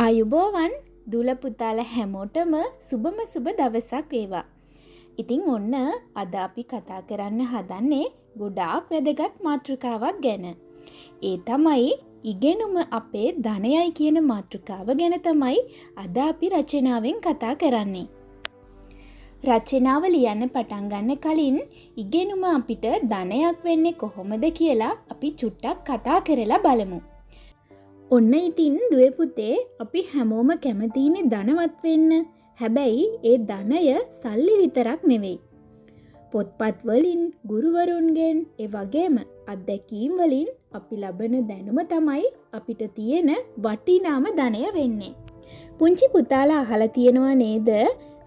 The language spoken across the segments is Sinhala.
ආයුබෝවන් දුල පුතාලා හැමෝටම සුබම සුබ දවසක් වේවා. ඉතින් ඔන්න අද අපි කතා කරන්න හදන්නේ ගොඩාක් වැදගත් මාතෘකාවක් ගැන. ඒ තමයි ඉගෙනුම අපේ ධනයයි කියන මාතෘකාව ගැන තමයි අද අපි රචනාවෙන් කතා කරන්නේ. රචනාව ලියන්න පටන් ගන්න කලින් ඉගෙනුම අපිට ධනයක් වෙන්නේ කොහොමද කියලා අපි චුට්ටක් කතා කරලා බලමු. ඔන්න ඉතින් දුවේ පුතේ අපි හැමෝම කැමතිනේ ධනවත් වෙන්න. හැබැයි ඒ ධනය සල්ලි විතරක් නෙවෙයි. පොත්පත් වලින්, ගුරුවරුන්ගෙන්, ඒ වගේම අත්දැකීම් වලින් අපි ලබන දැනුම තමයි අපිට තියෙන වටිනාම ධනය වෙන්නේ. පුංචි පුතාලා අහලා තියෙනවා නේද?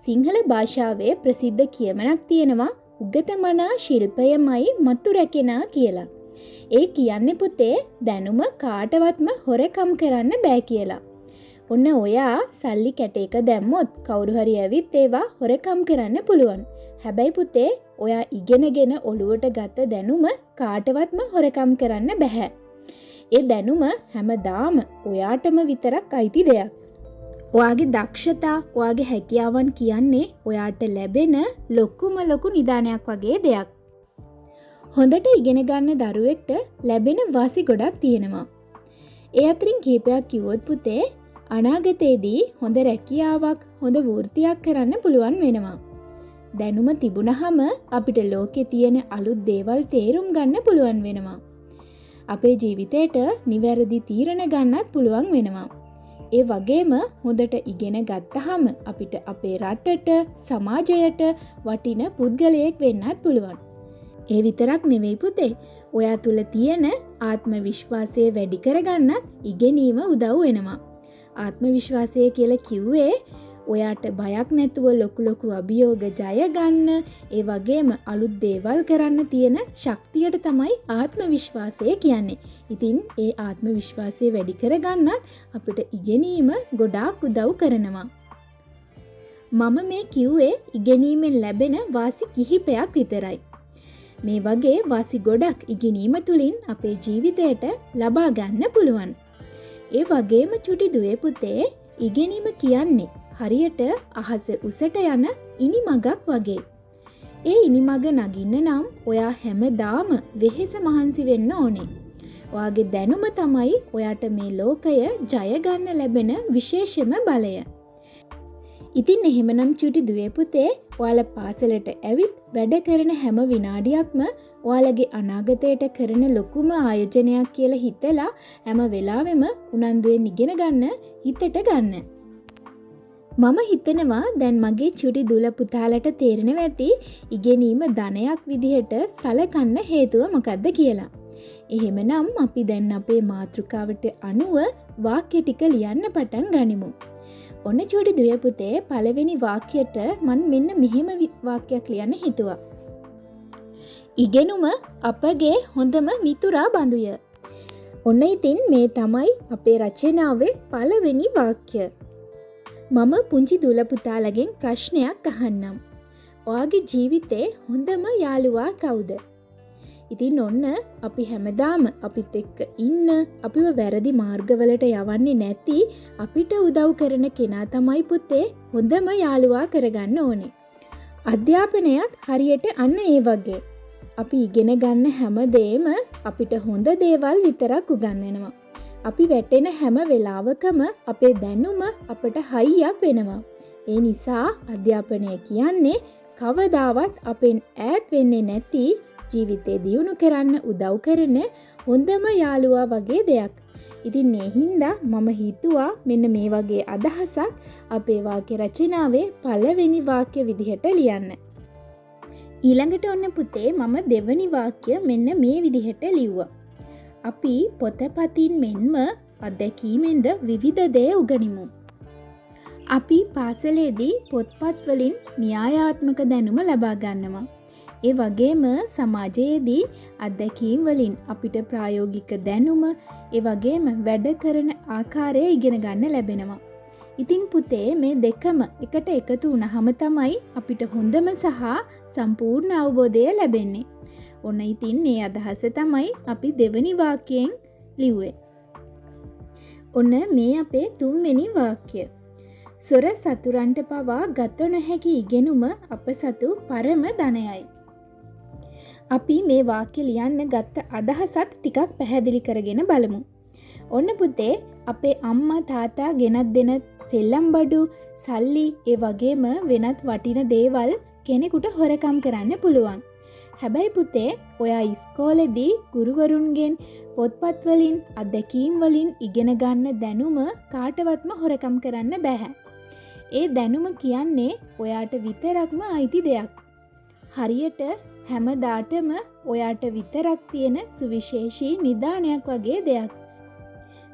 සිංහල භාෂාවේ ප්‍රසිද්ධ කියමනක් තියෙනවා උගතමනා ශිල්පයමයි මතු රැකෙනා කියලා. ඒ කියන්නේ පුතේ දැනුම කාටවත්ම හොරකම් කරන්න බෑ කියලා. ඔන්න ඔයා සල්ලි කැටයක දැම්මොත් කවුරු හරි ඇවිත් ඒවා හොරකම් කරන්න පුළුවන්. හැබැයි පුතේ ඔයා ඉගෙනගෙන ඔළුවට ගත්ත දැනුම කාටවත්ම හොරකම් කරන්න බෑ. ඒ දැනුම හැමදාම ඔයාටම විතරක් අයිති දෙයක්. ඔයාගේ දක්ෂතා, ඔයාගේ හැකියාවන් කියන්නේ ඔයාට ලැබෙන ලොකු නිදානයක් වගේ දෙයක්. හොඳට ඉගෙන ගන්න දරුවෙක්ට ලැබෙන වාසි ගොඩක් තියෙනවා. ඒ අතරින් කිහිපයක් කිව්වොත් පුතේ අනාගතයේදී හොඳ රැකියාවක්, හොඳ වෘත්තියක් කරන්න පුළුවන් වෙනවා. දැනුම තිබුණහම අපිට ලෝකේ තියෙන අලුත් දේවල් තේරුම් ගන්න පුළුවන් වෙනවා. අපේ ජීවිතේට නිවැරදි තීරණ ගන්නත් පුළුවන් වෙනවා. ඒ වගේම හොඳට ඉගෙන ගත්තහම අපිට අපේ රටට, සමාජයට වටින පුද්ගලයෙක් වෙන්නත් පුළුවන්. ඒ විතරක් නෙවෙයි පුතේ. ඔයා තුල තියෙන ආත්ම විශ්වාසය වැඩි කරගන්නත් ඉගෙනීම උදව් වෙනවා. ආත්ම විශ්වාසය කියලා කිව්වේ ඔයාට බයක් නැතුව ලොකු අභියෝග ජය ගන්න, ඒ වගේම අලුත් දේවල් කරන්න තියෙන ශක්තියට තමයි ආත්ම විශ්වාසය කියන්නේ. ඉතින් ඒ ආත්ම විශ්වාසය වැඩි කරගන්නත් අපිට ඉගෙනීම ගොඩාක් උදව් කරනවා. මම මේ කිව්වේ ඉගෙනීමෙන් ලැබෙන වාසි කිහිපයක් විතරයි. මේ වගේ වාසි ගොඩක් ඉගෙනීම තුලින් අපේ ජීවිතයට ලබා ගන්න පුළුවන්. ඒ වගේම චුටි දුවේ පුතේ ඉගෙනීම කියන්නේ හරියට අහස උසට යන ඉනිමගක් වගේ. ඒ ඉනිමග නගින්න නම් ඔයා හැමදාම වෙහෙස මහන්සි වෙන්න ඕනේ. ඔයාගේ දැනුම තමයි ඔයාට මේ ලෝකය ජය ගන්න ලැබෙන විශේෂම බලය. ඉතින් එහෙමනම් චුටි දුවේ පුතේ ඔයාලා පාසලට ඇවිත් වැඩ කරන හැම විනාඩියක්ම ඔයාලගේ අනාගතයට කරන ලොකුම ආයෝජනයක් කියලා හිතලා හැම වෙලාවෙම උනන්දුවෙන් ඉගෙන ගන්න හිතට ගන්න. මම හිතනවා දැන් මගේ චුටි දුල පුතාලට තේරෙනවා ඇති ඉගෙනීම ධනයක් විදිහට සලකන්න හේතුව මොකද්ද කියලා. එහෙමනම් අපි දැන් අපේ මාතෘකාවට අනුව වාක්‍ය ටික ලියන්න පටන් ගනිමු. ඔන්න චුටි දුවේ පුතේ පළවෙනි වාක්‍යයට මම මෙන්න මෙහෙම වාක්‍යයක් ලියන්න හිතුවා. ඉගෙනුම අපගේ හොඳම මිතුරා බඳුය. ඔන්න ඉතින් මේ තමයි අපේ රචනාවේ පළවෙනි වාක්‍ය. මම පුංචි දුල පුතාලගෙන් ප්‍රශ්නයක් අහන්නම්. ඔයාගේ ජීවිතේ හොඳම යාළුවා කවුද? ඉතින් ඔන්න අපි හැමදාම අපිත් එක්ක ඉන්න, අපිව වැරදි මාර්ගවලට යවන්නේ නැති අපිට උදව් කරන කෙනා තමයි පුතේ හොඳම යාළුවා කරගන්න ඕනේ. අධ්‍යාපනයත් හරියට අන්න ඒ වගේ. අපි ඉගෙන ගන්න හැමදේම අපිට හොඳ දේවල් විතරක් උගන්වනවා. අපි වැටෙන හැම වෙලාවකම අපේ දැනුම අපට හයියක් වෙනවා. ඒ නිසා අධ්‍යාපනය කියන්නේ කවදාවත් අපෙන් ඈත් වෙන්නේ නැති ජීවිතේ දියුණු කරන්න උදව් කරන හොඳම යාළුවා වගේ දෙයක්. ඉතින් ඒ හින්දා මම හිතුවා මෙන්න මේ වගේ අදහසක් අපේ වාක්‍ය රචනාවේ පළවෙනි වාක්‍ය විදිහට ලියන්න. ඊළඟට ඔන්න පුතේ මම දෙවනි වාක්‍ය මෙන්න මේ විදිහට ලිව්වා. අපි පොතපතින් මෙන්ම අත්දැකීමෙන්ද විවිධ දේ උගනිමු. අපි පාසලේදී පොත්පත් වලින් න්‍යායාත්මක දැනුම ලබා ගන්නවා. ඒ වගේම සමාජයේදී අත්දැකීම් වලින් අපිට ප්‍රායෝගික දැනුම, ඒ වගේම වැඩ කරන ආකාරය ඉගෙන ගන්න ලැබෙනවා. ඉතින් පුතේ මේ දෙකම එකට එකතු වුණාම තමයි අපිට හොඳම සහ සම්පූර්ණ අවබෝධය ලැබෙන්නේ. ඔන්න ඉතින් මේ අදහස තමයි අපි දෙවෙනි වාක්‍යයෙන් ලිව්වේ. ඔන්න මේ අපේ 3 වෙනි වාක්‍ය. සොර සතුරන්ට පවා ගත නොහැකි ඉගෙනුම අප සතු පරම ධනයයි. අපි මේ වාක්‍ය ලියන්න ගත්ත අදහසත් ටිකක් පැහැදිලි කරගෙන බලමු. ඔන්න පුතේ අපේ අම්මා තාත්තා ගෙනත් දෙන සෙල්ලම් බඩු, සල්ලි ඒ වගේම වෙනත් වටින දේවල් කෙනෙකුට හොරකම් කරන්න පුළුවන්. හැබැයි පුතේ ඔයා ඉස්කෝලේදී ගුරුවරුන්ගෙන් පොත්පත් වලින් අත්දැකීම් වලින් ඉගෙන ගන්න දැනුම කාටවත්ම හොරකම් කරන්න බෑ. ඒ දැනුම කියන්නේ ඔයාට විතරක්ම අයිති දෙයක්. හරියට හැමදාටම ඔයාට විතරක් තියෙන සුවිශේෂී නිදානයක් වගේ දෙයක්.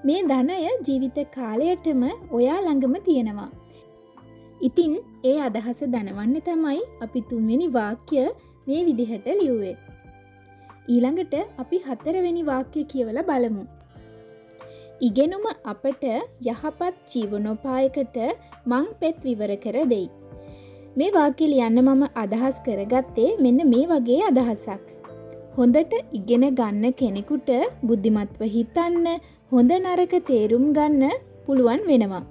මේ ධනය ජීවිත කාලයටම ඔයා ළඟම තියෙනවා. ඉතින් ඒ අදහස දනවන්න තමයි අපි 3 වෙනි වාක්‍ය මේ විදිහට ලියුවේ. ඊළඟට අපි 4 වෙනි වාක්‍ය කියවලා බලමු. ඉගෙනුම අපට යහපත් ජීවනෝපායකට මං පෙත් විවර කර දෙයි. මේ වාක්‍ය ලියන්න මම අදහස් කරගත්තේ මෙන්න මේ වගේ අදහසක්. හොඳට ඉගෙන ගන්න කෙනෙකුට බුද්ධිමත්ව හිතන්න, හොඳ නරක තේරුම් ගන්න පුළුවන් වෙනවා.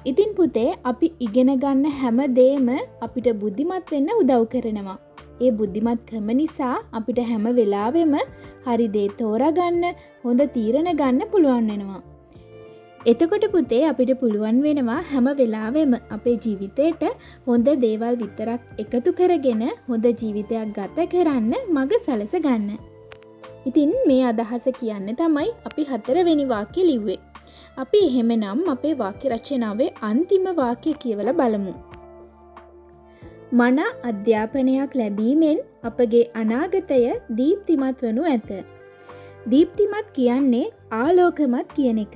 ඉතින් පුතේ අපි ඉගෙන ගන්න හැම දෙයක්ම අපිට බුද්ධිමත් වෙන්න උදව් කරනවා. ඒ බුද්ධිමත්කම නිසා අපිට හැම වෙලාවෙම හරි දේ තෝරාගන්න, හොඳ තීරණ ගන්න පුළුවන් වෙනවා. එතකොට පුතේ අපිට පුළුවන් වෙනවා හැම වෙලාවෙම අපේ ජීවිතේට හොඳ දේවල් විතරක් එකතු කරගෙන හොඳ ජීවිතයක් ගත කරන්න මඟ සලස ගන්න. ඉතින් මේ අදහස කියන්න තමයි අපි 4 වෙනි වාක්‍ය ලිව්වේ. අපි එහෙමනම් අපේ වාක්‍ය රචනාවේ අන්තිම වාක්‍ය කියවලා බලමු. මන අධ්‍යාපනයක් ලැබීමෙන් අපගේ අනාගතය දීප්තිමත් වනු ඇත. දීප්තිමත් කියන්නේ ආලෝකමත් කියන එක.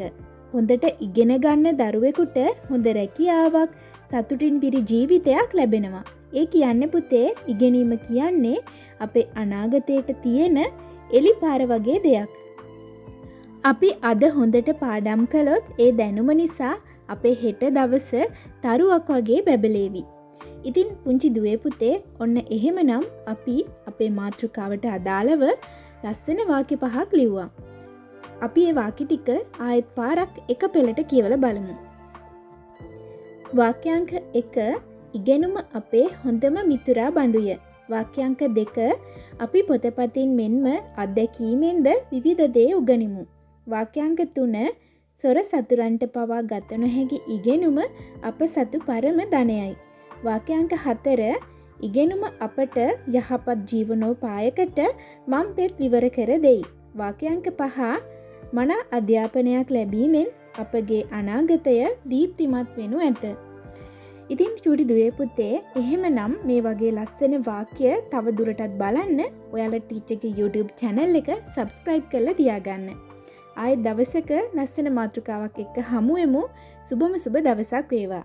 හොඳට ඉගෙන ගන්න දරුවෙකුට හොඳ රැකියාවක්, සතුටින් පිරි ජීවිතයක් ලැබෙනවා. ඒ කියන්නේ පුතේ ඉගෙනීම කියන්නේ අපේ අනාගතයට තියෙන එලිපාර වගේ දෙයක්. අපි අද හොඳට පාඩම් කළොත් ඒ දැනුම නිසා අපේ හෙට දවස තරුවක් වගේ බැබලේවි. ඉතින් පුංචි දුවේ පුතේ ඔන්න එහෙමනම් අපි අපේ මාතෘකාවට අදාළව ලස්සන වාක්‍ය 5ක් ලිව්වා. අපි මේ වාක්‍ය ටික ආයෙත් පාරක් එක පෙළට කියවලා බලමු. වාක්‍යාංක 1 ඉගෙනුම අපේ හොඳම මිතුරා බඳුය. වාක්‍යාංක 2 අපි පොතපතින් මෙන්ම අත්දැකීමෙන්ද විවිධ දේ උගනිමු. වාක්‍යාංක 3 සොර සතුරන්ට පවා ගත නොහැකි ඉගෙනුම අප සතු පරම ධනයයි. වාක්‍යාංක 4 ඉගෙනුම අපට යහපත් ජීවනෝපායකට මම් පෙත් විවර කර දෙයි. වාක්‍යාංක 5 මන අධ්‍යාපනයක් ලැබීමෙන් අපගේ අනාගතය දීප්තිමත් වෙනු ඇත. ඉතින් චූටි දුවේ පුතේ එහෙමනම් මේ වගේ ලස්සන වාක්‍ය තව දුරටත් බලන්න ඔයාලා ටීචර්ගේ YouTube channel එක subscribe කරලා තියාගන්න. ආයෙත් දවසක ලස්සන මාතෘකාවක් එක්ක හමු වෙමු. සුබම සුබ දවසක් වේවා.